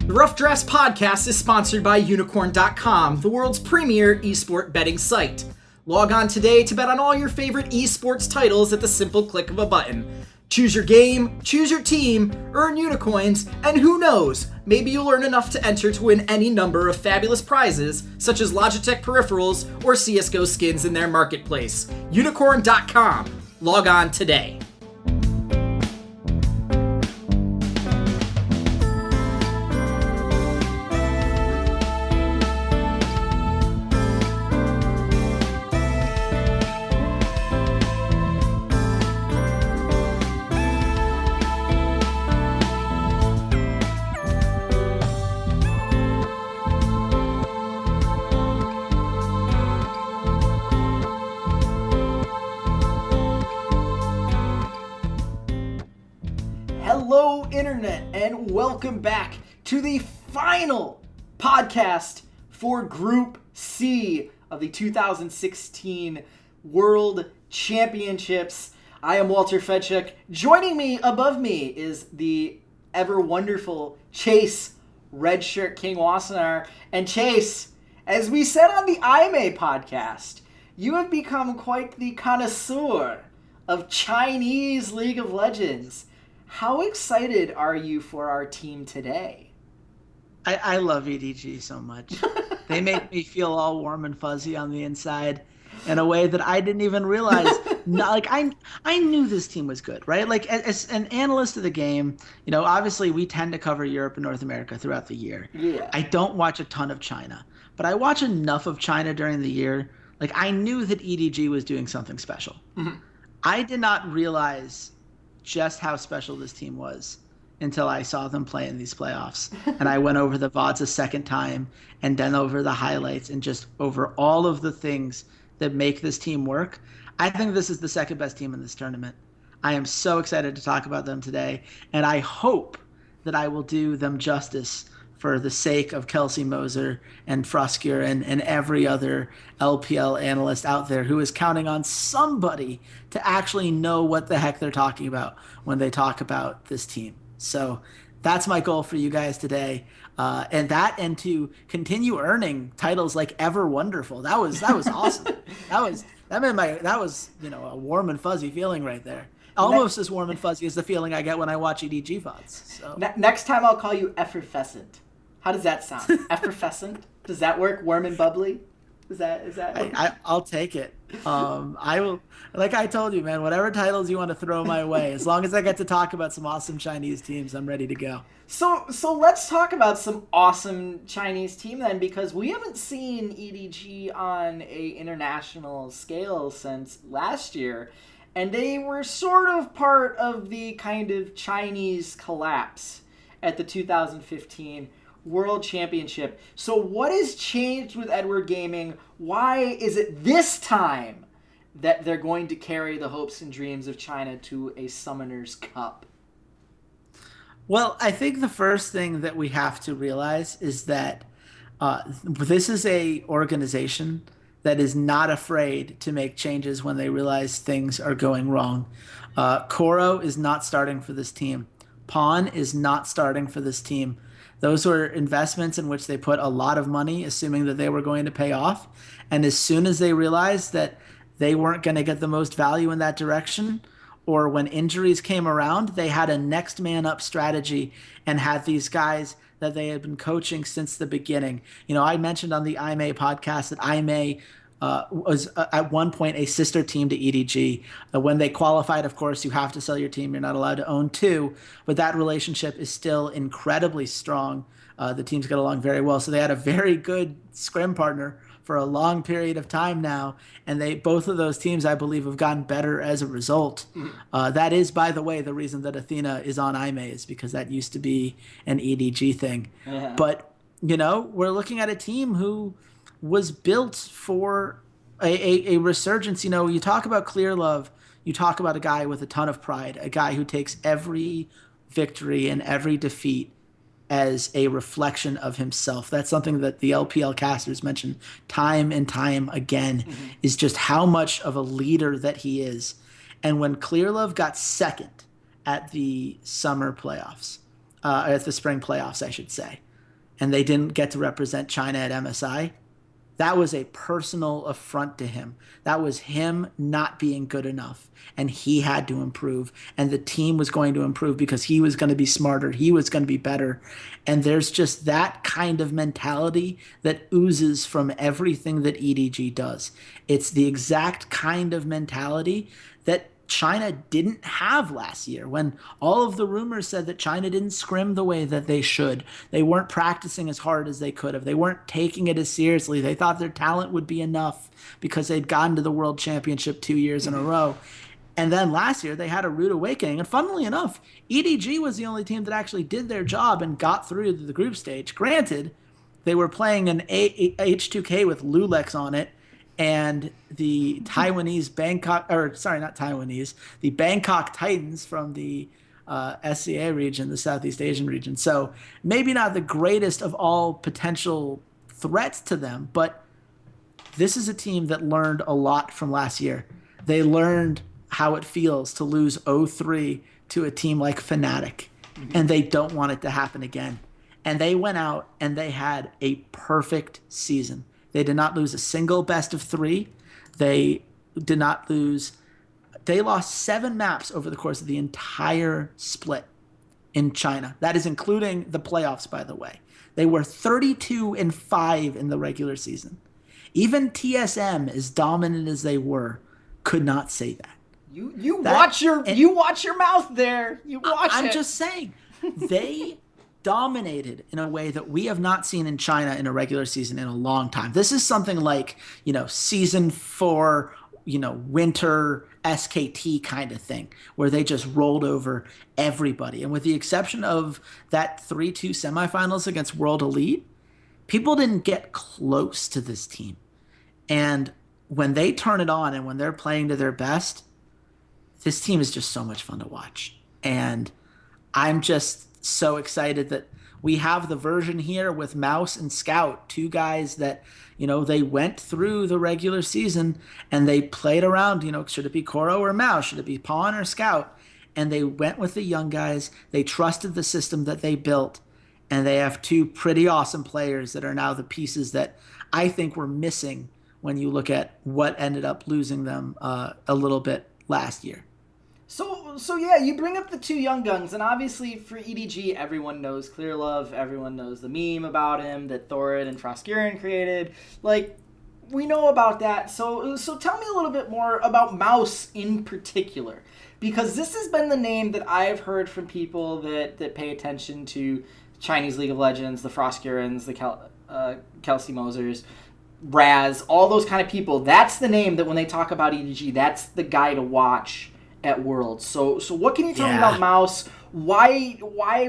The Rough Drafts podcast is sponsored by Unicorn.com, the world's premier esport betting site. Log on today to bet on all your favorite esports titles at the simple click of a button. Choose your game, choose your team, earn unicoins, and who knows, maybe you'll earn enough to enter to win any number of fabulous prizes, such as Logitech peripherals or CSGO skins in their marketplace. Unicorn.com. Log on today. Hello, Internet, and welcome back to the final podcast for Group C of the 2016 World Championships. I am Walter Fedczuk. Joining me, above me, is the ever wonderful Chase, RedShirtKing Wassenar. And Chase, as we said on the IMA podcast, you have become quite the connoisseur of Chinese League of Legends. How excited are you for our team today? I love EDG so much. They make me feel all warm and fuzzy on the inside in a way that I didn't even realize. I knew this team was good, right? Like as an analyst of the game, you know, obviously we tend to cover Europe and North America throughout the year. Yeah. I don't watch a ton of China, but I watch enough of China during the year. Like I knew that EDG was doing something special. Mm-hmm. I did not realize just how special this team was until I saw them play in these playoffs. And I went over the VODs a second time and then over the highlights and just over all of the things that make this team work. I think this is the second best team in this tournament. I am so excited to talk about them today, and I hope that I will do them justice for the sake of Kelsey Moser and Fruskier and every other LPL analyst out there who is counting on somebody to actually know what the heck they're talking about when they talk about this team. So that's my goal for you guys today. And to continue earning titles like Ever Wonderful. That was awesome. that was, you know, a warm and fuzzy feeling right there. Almost as warm and fuzzy as the feeling I get when I watch EDG VODs. So next time I'll call you Effervescent. How does that sound? Effervescent? Does that work? Warm and bubbly? Is that? I'll take it. I will. Like I told you, man. Whatever titles you want to throw my way, as long as I get to talk about some awesome Chinese teams, I'm ready to go. So let's talk about some awesome Chinese team then, because we haven't seen EDG on a international scale since last year, and they were sort of part of the kind of Chinese collapse at the 2015 World Championship. So what has changed with Edward Gaming? Why is it this time that they're going to carry the hopes and dreams of China to a Summoner's Cup? Well, I think the first thing that we have to realize is that this is a organization that is not afraid to make changes when they realize things are going wrong. Koro is not starting for this team. Pawn is not starting for this team. Those were investments in which they put a lot of money, assuming that they were going to pay off. And as soon as they realized that they weren't going to get the most value in that direction, or when injuries came around, they had a next man up strategy and had these guys that they had been coaching since the beginning. You know, I mentioned on the IMA podcast that IMA was at one point a sister team to EDG. When they qualified, of course, you have to sell your team. You're not allowed to own two, but that relationship is still incredibly strong. The teams get along very well. So they had a very good scrim partner for a long period of time now, and both of those teams, I believe, have gotten better as a result. That is, by the way, the reason that Athena is on IMA is because that used to be an EDG thing. Yeah. But, you know, we're looking at a team who was built for a resurgence. You know, you talk about ClearLove, you talk about a guy with a ton of pride, a guy who takes every victory and every defeat as a reflection of himself. That's something that the LPL casters mention time and time again, is just how much of a leader that he is. And when ClearLove got second at the summer playoffs, at the spring playoffs, I should say, and they didn't get to represent China at MSI, that was a personal affront to him. That was him not being good enough, and he had to improve, and the team was going to improve because he was going to be smarter, he was going to be better. And there's just that kind of mentality that oozes from everything that EDG does. It's the exact kind of mentality that China didn't have last year, when all of the rumors said that China didn't scrim the way that they should. They weren't practicing as hard as they could have. They weren't taking it as seriously. They thought their talent would be enough because they'd gotten to the World Championship 2 years in a row. And then last year they had a rude awakening. And funnily enough, EDG was the only team that actually did their job and got through to the group stage. Granted, they were playing an H2K with Lulex on it, and the Taiwanese Bangkok, or sorry, not Taiwanese, the Bangkok Titans from the SCA region, the Southeast Asian region. So maybe not the greatest of all potential threats to them, but this is a team that learned a lot from last year. They learned how it feels to lose 0-3 to a team like Fnatic, and they don't want it to happen again. And they went out and they had a perfect season. They did not lose a single best of 3. They did not lose. They lost 7 maps over the course of the entire split in China. That is including the playoffs, by the way. They were 32-5 in the regular season. Even TSM, as dominant as they were, could not say that. You watch your mouth there. You watch it. I'm just saying, they dominated in a way that we have not seen in China in a regular season in a long time. This is something like, season 4, winter SKT kind of thing, where they just rolled over everybody. And with the exception of that 3-2 semifinals against World Elite, people didn't get close to this team. And when they turn it on and when they're playing to their best, this team is just so much fun to watch. And I'm just so excited that we have the version here with Mouse and Scout, 2 guys that, they went through the regular season and they played around, should it be Koro or Mouse? Should it be Pawn or Scout? And they went with the young guys. They trusted the system that they built, and they have 2 pretty awesome players that are now the pieces that I think were missing when you look at what ended up losing them a little bit last year. So yeah, you bring up the 2 young guns, and obviously for EDG, everyone knows ClearLove, everyone knows the meme about him that Thorin and Froskuren created. Like, we know about that. So tell me a little bit more about Mouse in particular, because this has been the name that I've heard from people that pay attention to Chinese League of Legends, the Froskurens, the Kelsey Mosers, Raz, all those kind of people. That's the name that when they talk about EDG, that's the guy to watch at Worlds. So what can you tell me about Mouse? Why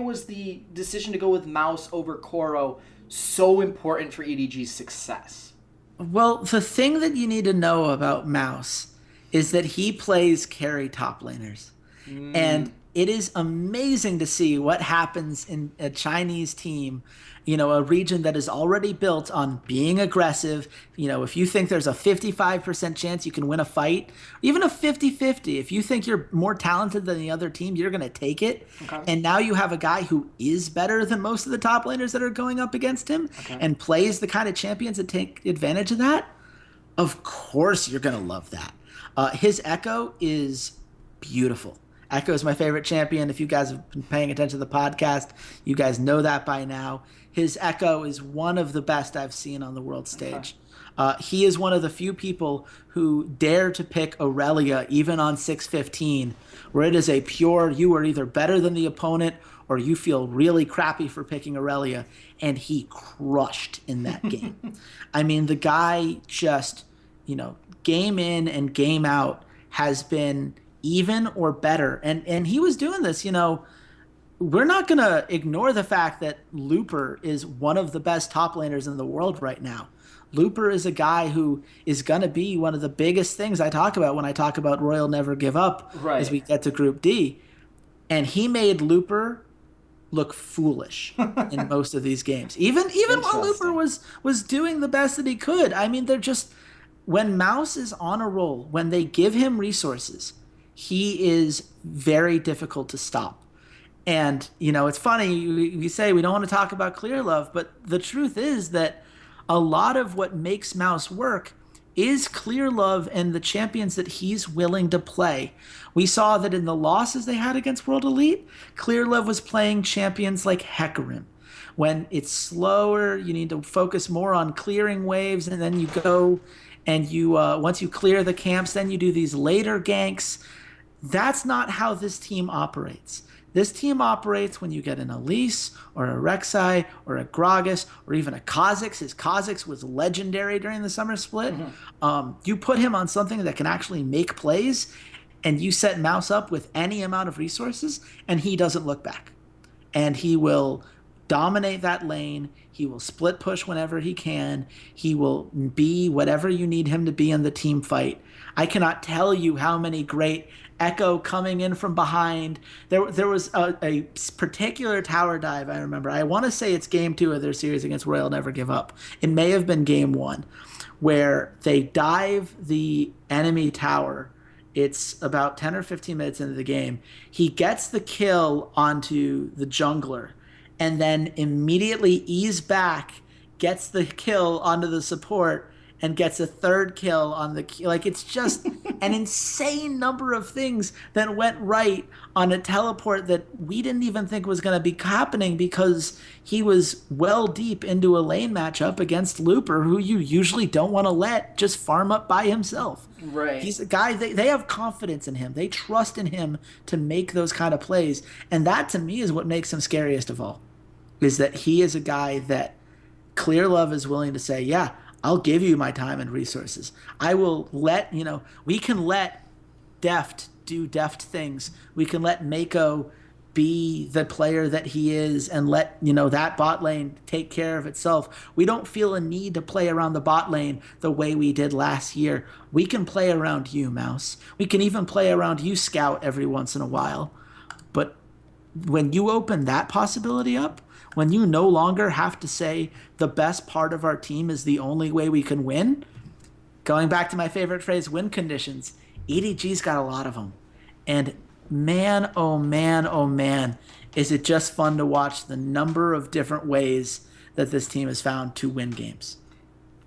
was the decision to go with Mouse over Koro so important for EDG's success? Well, the thing that you need to know about Mouse is that he plays carry top laners. And it is amazing to see what happens in a Chinese team, a region that is already built on being aggressive. If you think there's a 55% chance you can win a fight, even a 50-50, if you think you're more talented than the other team, you're going to take it. Okay. And now you have a guy who is better than most of the top laners that are going up against him, and plays the kind of champions that take advantage of that. Of course you're going to love that. His Echo is beautiful. Echo is my favorite champion. If you guys have been paying attention to the podcast, you guys know that by now. His Echo is one of the best I've seen on the world stage. He is one of the few people who dare to pick Aurelia even on 615, where it is a pure, you are either better than the opponent or you feel really crappy for picking Aurelia, and he crushed in that game. I mean, the guy just, game in and game out has been even or better. And he was doing this, we're not going to ignore the fact that Looper is one of the best top laners in the world right now. Looper is a guy who is going to be one of the biggest things I talk about when I talk about Royal Never Give Up as we get to Group D. And he made Looper look foolish in most of these games. Even while Looper was doing the best that he could. I mean, they're just, when Mouse is on a roll, when they give him resources, he is very difficult to stop. And, it's funny, we say we don't want to talk about ClearLove, but the truth is that a lot of what makes Mouse work is ClearLove and the champions that he's willing to play. We saw that in the losses they had against World Elite, ClearLove was playing champions like Hecarim. When it's slower, you need to focus more on clearing waves, and then you go and once you clear the camps, then you do these later ganks. That's not how this team operates. This team operates when you get an Elise or a Rek'Sai or a Gragas or even a Kha'Zix. His Kha'Zix was legendary during the summer split. You put him on something that can actually make plays, and you set Mouse up with any amount of resources, and he doesn't look back. And he will dominate that lane. He will split push whenever he can. He will be whatever you need him to be in the team fight. I cannot tell you how many great Echo coming in from behind. There was a particular tower dive I remember. I want to say it's game 2 of their series against Royal Never Give Up. It may have been game 1, where they dive the enemy tower. It's about 10 or 15 minutes into the game. He gets the kill onto the jungler and then immediately ease back, gets the kill onto the support, and gets a third kill on the like. It's just an insane number of things that went right on a teleport that we didn't even think was going to be happening, because he was well deep into a lane matchup against Looper, who you usually don't want to let just farm up by himself. Right. He's a guy, they have confidence in him. They trust in him to make those kind of plays. And that, to me, is what makes him scariest of all, is that he is a guy that ClearLove is willing to say, yeah, I'll give you my time and resources. I will let, we can let Deft do Deft things. We can let Mako be the player that he is and let, that bot lane take care of itself. We don't feel a need to play around the bot lane the way we did last year. We can play around you, Mouse. We can even play around you, Scout, every once in a while. But when you open that possibility up, when you no longer have to say the best part of our team is the only way we can win, going back to my favorite phrase, win conditions, EDG's got a lot of them. And man, oh man, is it just fun to watch the number of different ways that this team has found to win games.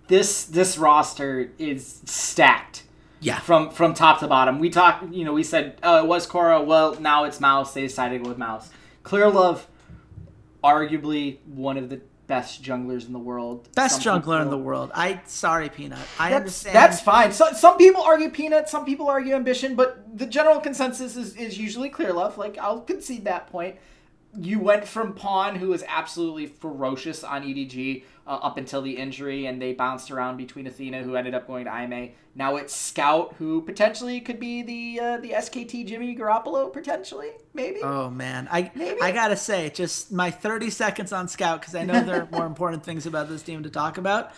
This roster is stacked. Yeah. From top to bottom. We talked, we said, oh, it was Korra. Well, now it's Mouse. They decided to go with Mouse. ClearLove, arguably one of the best junglers in the world. Best jungler in the world. Sorry, Peanut. I understand. That's fine. So, some people argue Peanut, some people argue Ambition, but the general consensus is usually ClearLove. Like, I'll concede that point. You went from Pawn, who was absolutely ferocious on EDG up until the injury, and they bounced around between Athena, who ended up going to IMA. Now it's Scout, who potentially could be the SKT Jimmy Garoppolo, potentially, maybe. Oh, man. I got to say, just my 30 seconds on Scout, because I know there are more important things about this team to talk about.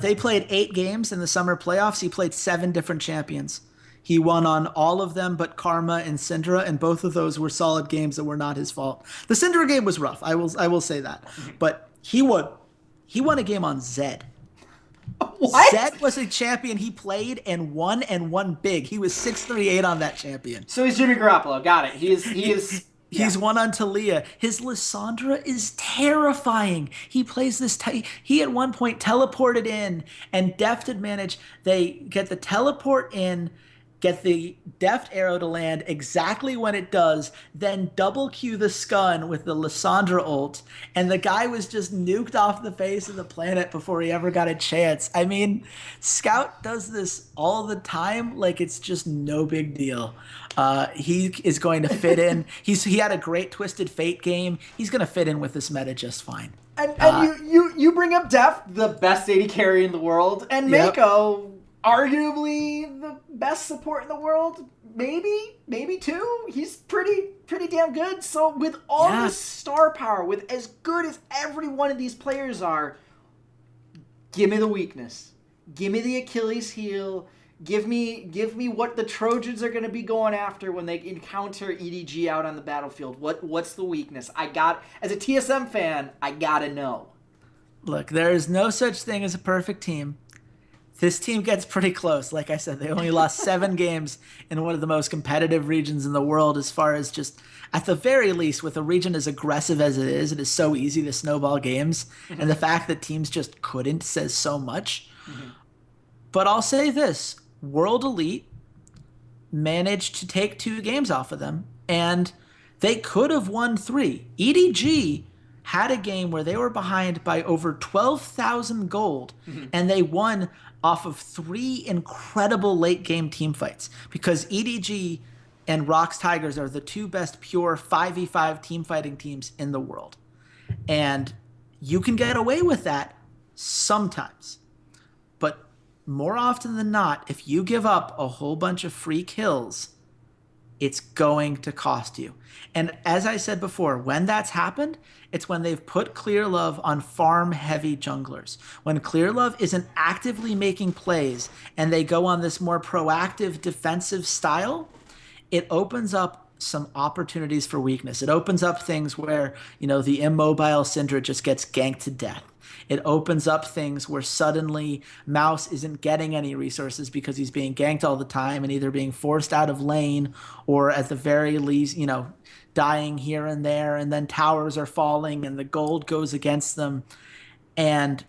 They played 8 games in the summer playoffs. He played 7 different champions. He won on all of them but Karma and Syndra, and both of those were solid games that were not his fault. The Syndra game was rough. I will say that. But he won a game on Zed. What? Zed was a champion he played and won big. He was 6-3-8 on that champion. So he's Jimmy Garoppolo. Got it. He is. He's won on Talia. His Lissandra is terrifying. He plays this. He at one point teleported in, and Deft had managed. They get the teleport in, get the Deft arrow to land exactly when it does, then double Q the Scun with the Lissandra ult, and the guy was just nuked off the face of the planet before he ever got a chance. I mean, Scout does this all the time like it's just no big deal. He is going to fit in. He had a great Twisted Fate game. He's going to fit in with this meta just fine. And you bring up Deft, the best AD carry in the world, and Mako, arguably the best support in the world, maybe too. He's pretty damn good. So with all this star power, with as good as every one of these players are, give me the weakness. Give me the Achilles heel. Give me what the Trojans are going to be going after when they encounter EDG out on the battlefield. What's the weakness? As a TSM fan, I gotta know. Look, there is no such thing as a perfect team. This team gets pretty close. Like I said, they only lost 7 games in one of the most competitive regions in the world, as far as just, at the very least, with a region as aggressive as it is so easy to snowball games. Mm-hmm. And the fact that teams just couldn't says so much. Mm-hmm. But I'll say this, World Elite managed to take 2 games off of them, and they could have won 3. EDG had a game where they were behind by over 12,000 gold, Mm-hmm. and they won off of 3 incredible late game team fights, because EDG and Rox Tigers are the 2 best pure 5v5 team fighting teams in the world. And you can get away with that sometimes. But more often than not, if you give up a whole bunch of free kills, it's going to cost you. And as I said before, when that's happened, it's when they've put ClearLove on farm-heavy junglers. When ClearLove isn't actively making plays and they go on this more proactive defensive style, it opens up some opportunities for weakness. It opens up things where, the immobile Syndra just gets ganked to death. It opens up things where suddenly Mouse isn't getting any resources because he's being ganked all the time and either being forced out of lane or at the very least, dying here and there, and then towers are falling and the gold goes against them. And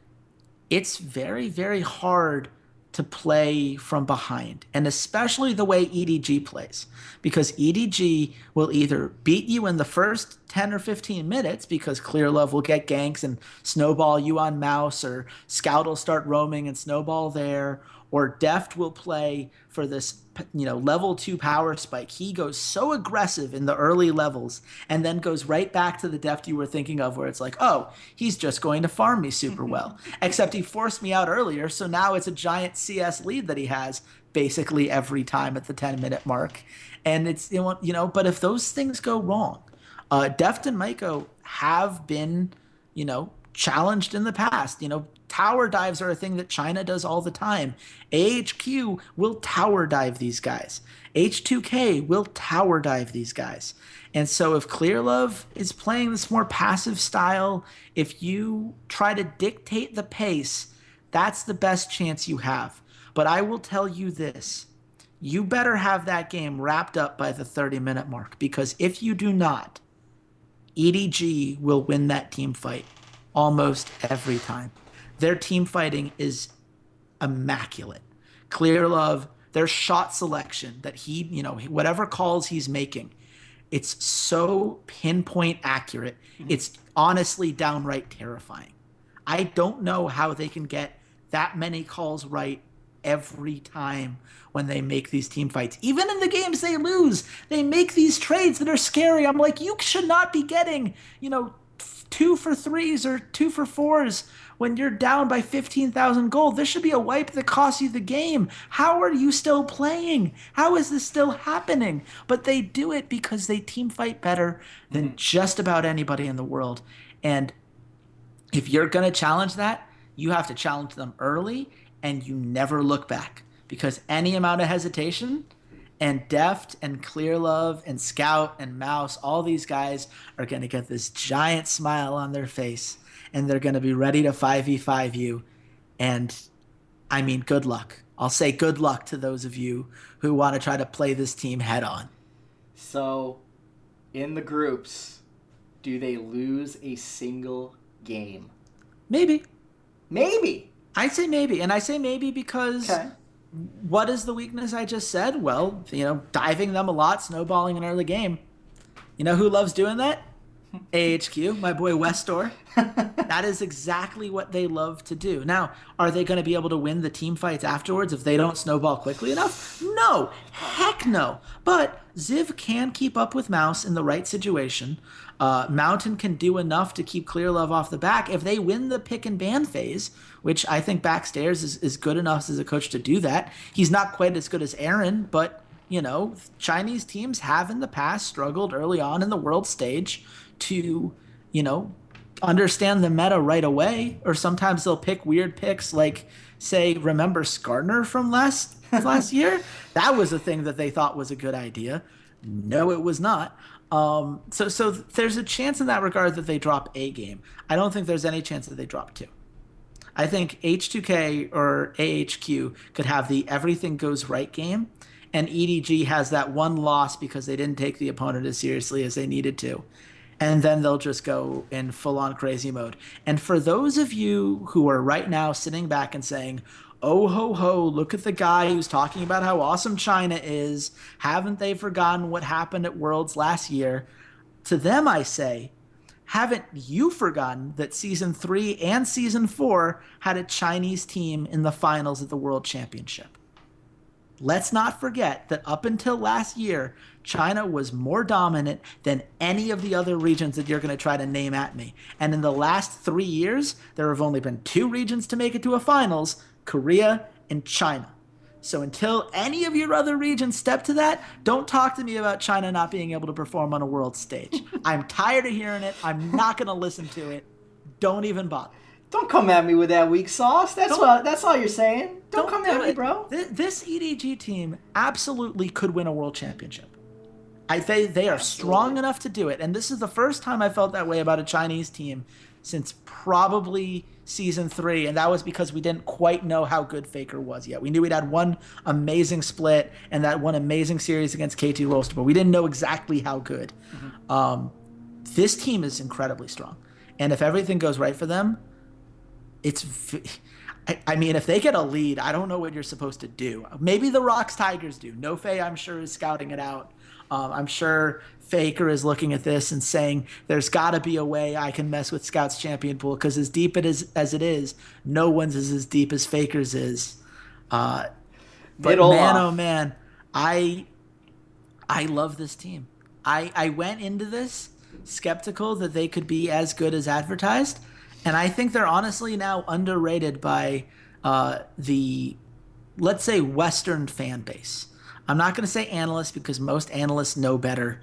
it's very, very hard to play from behind, and especially the way EDG plays, because EDG will either beat you in the first 10 or 15 minutes because ClearLove will get ganks and snowball you on Mouse, or Scout will start roaming and snowball there, or Deft will play for this level 2 power spike. He goes so aggressive in the early levels and then goes right back to the Deft you were thinking of, where it's like, oh, he's just going to farm me super well. Except he forced me out earlier, so now it's a giant CS lead that he has basically every time at the 10-minute mark. And it's, but if those things go wrong, Deft and Maiko have been, challenged in the past. Tower dives are a thing that China does all the time. AHQ will tower dive these guys. H2K will tower dive these guys. And so if ClearLove is playing this more passive style, if you try to dictate the pace, that's the best chance you have. But I will tell you this, you better have that game wrapped up by the 30-minute mark, because if you do not, EDG will win that team fight almost every time. Their team fighting is immaculate. ClearLove, their shot selection that he, whatever calls he's making, it's so pinpoint accurate. It's honestly downright terrifying. I don't know how they can get that many calls right every time when they make these team fights. Even in the games they lose, they make these trades that are scary. I'm like, you should not be getting, 2 for 3s or 2 for 4s when you're down by 15,000 gold. This should be a wipe that costs you the game. How are you still playing? How is this still happening? But they do it because they team fight better than just about anybody in the world. And if you're going to challenge that, you have to challenge them early, and you never look back, because any amount of hesitation, and Deft and ClearLove and Scout and Mouse, all these guys are going to get this giant smile on their face, and they're going to be ready to 5v5 you. And I mean, good luck. I'll say good luck to those of you who want to try to play this team head on. So, in the groups, do they lose a single game? Maybe. Maybe. I say maybe. And I say maybe because what is the weakness I just said? Well, diving them a lot, snowballing an early game. You know who loves doing that? AHQ, my boy Westor. That is exactly what they love to do. Now, are they going to be able to win the team fights afterwards if they don't snowball quickly enough? No. Heck no. But Ziv can keep up with Mouse in the right situation. Mountain can do enough to keep ClearLove off the back. If they win the pick and ban phase, which I think Backstairs is good enough as a coach to do that. He's not quite as good as Aaron, but, Chinese teams have in the past struggled early on in the world stage to, understand the meta right away, or sometimes they'll pick weird picks like, say, remember Skarner from last year? That was a thing that they thought was a good idea. No, it was not. So there's a chance in that regard that they drop a game. I don't think there's any chance that they drop 2. I think H2K or AHQ could have the everything goes right game, and EDG has that one loss because they didn't take the opponent as seriously as they needed to. And then they'll just go in full on crazy mode. And for those of you who are right now sitting back and saying, oh ho ho, look at the guy who's talking about how awesome China is. Haven't they forgotten what happened at Worlds last year? To them, I say, haven't you forgotten that Season 3 and Season 4 had a Chinese team in the finals at the World Championship? Let's not forget that up until last year, China was more dominant than any of the other regions that you're going to try to name at me. And in the last 3 years, there have only been 2 regions to make it to a finals, Korea and China. So until any of your other regions step to that, don't talk to me about China not being able to perform on a world stage. I'm tired of hearing it. I'm not going to listen to it. Don't even bother. Don't come at me with that weak sauce. That's all you're saying. Don't come at me, bro. This EDG team absolutely could win a world championship. They are strong enough to do it. And this is the first time I felt that way about a Chinese team since probably Season 3. And that was because we didn't quite know how good Faker was yet. We knew we'd had one amazing split and that one amazing series against KT Roaster, but we didn't know exactly how good. Mm-hmm. This team is incredibly strong. And if everything goes right for them, I mean, if they get a lead, I don't know what you're supposed to do. Maybe the Rocks Tigers do. No Faye, I'm sure, is scouting it out. I'm sure Faker is looking at this and saying, there's got to be a way I can mess with Scout's champion pool, because as deep as it is, no one's is as deep as Faker's is. But man, oh man, I love this team. I went into this skeptical that they could be as good as advertised, and I think they're honestly now underrated by the, let's say, Western fan base. I'm not going to say analysts, because most analysts know better.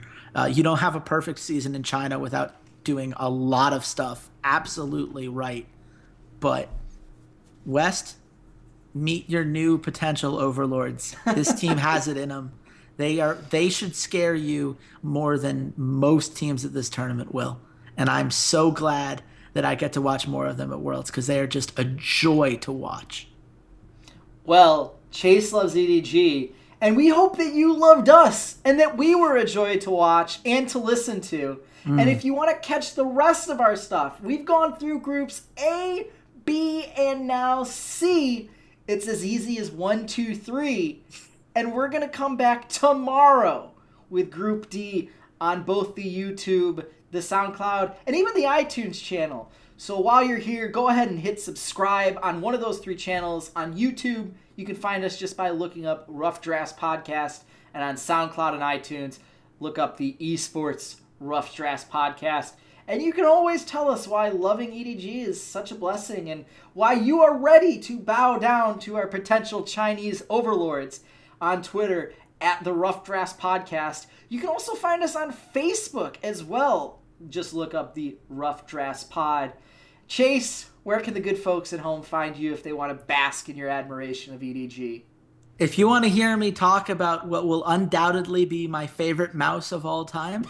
You don't have a perfect season in China without doing a lot of stuff absolutely right. But West, meet your new potential overlords. This team has it in them. They should scare you more than most teams at this tournament will. And I'm so glad that I get to watch more of them at Worlds, because they are just a joy to watch. Well, Chase loves EDG, and we hope that you loved us and that we were a joy to watch and to listen to. And if you want to catch the rest of our stuff, we've gone through groups A, B, and now C. It's as easy as 1, 2, 3. And we're going to come back tomorrow with Group D on both the YouTube, the SoundCloud, and even the iTunes channel. So while you're here, go ahead and hit subscribe on one of those 3 channels. On YouTube, you can find us just by looking up Rough Drafts Podcast. And on SoundCloud and iTunes, look up the Esports Rough Drafts Podcast. And you can always tell us why loving EDG is such a blessing and why you are ready to bow down to our potential Chinese overlords on Twitter at the Rough Drafts Podcast. You can also find us on Facebook as well. Just look up the Rough Drafts Pod. Chase, where can the good folks at home find you if they want to bask in your admiration of EDG? If you want to hear me talk about what will undoubtedly be my favorite mouse of all time,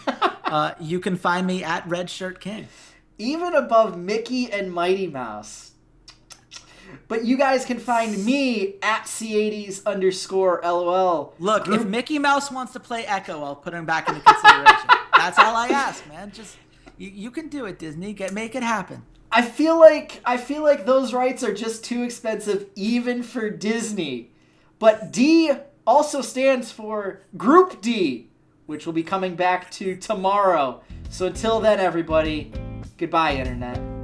you can find me at RedShirtKing. Even above Mickey and Mighty Mouse. But you guys can find me at Ceades_LOL. Look, if Mickey Mouse wants to play Echo, I'll put him back into consideration. That's all I ask, man. Just you can do it, Disney. Make it happen. I feel like those rights are just too expensive even for Disney. But D also stands for Group D, which will be coming back to tomorrow. So until then, everybody, goodbye, Internet.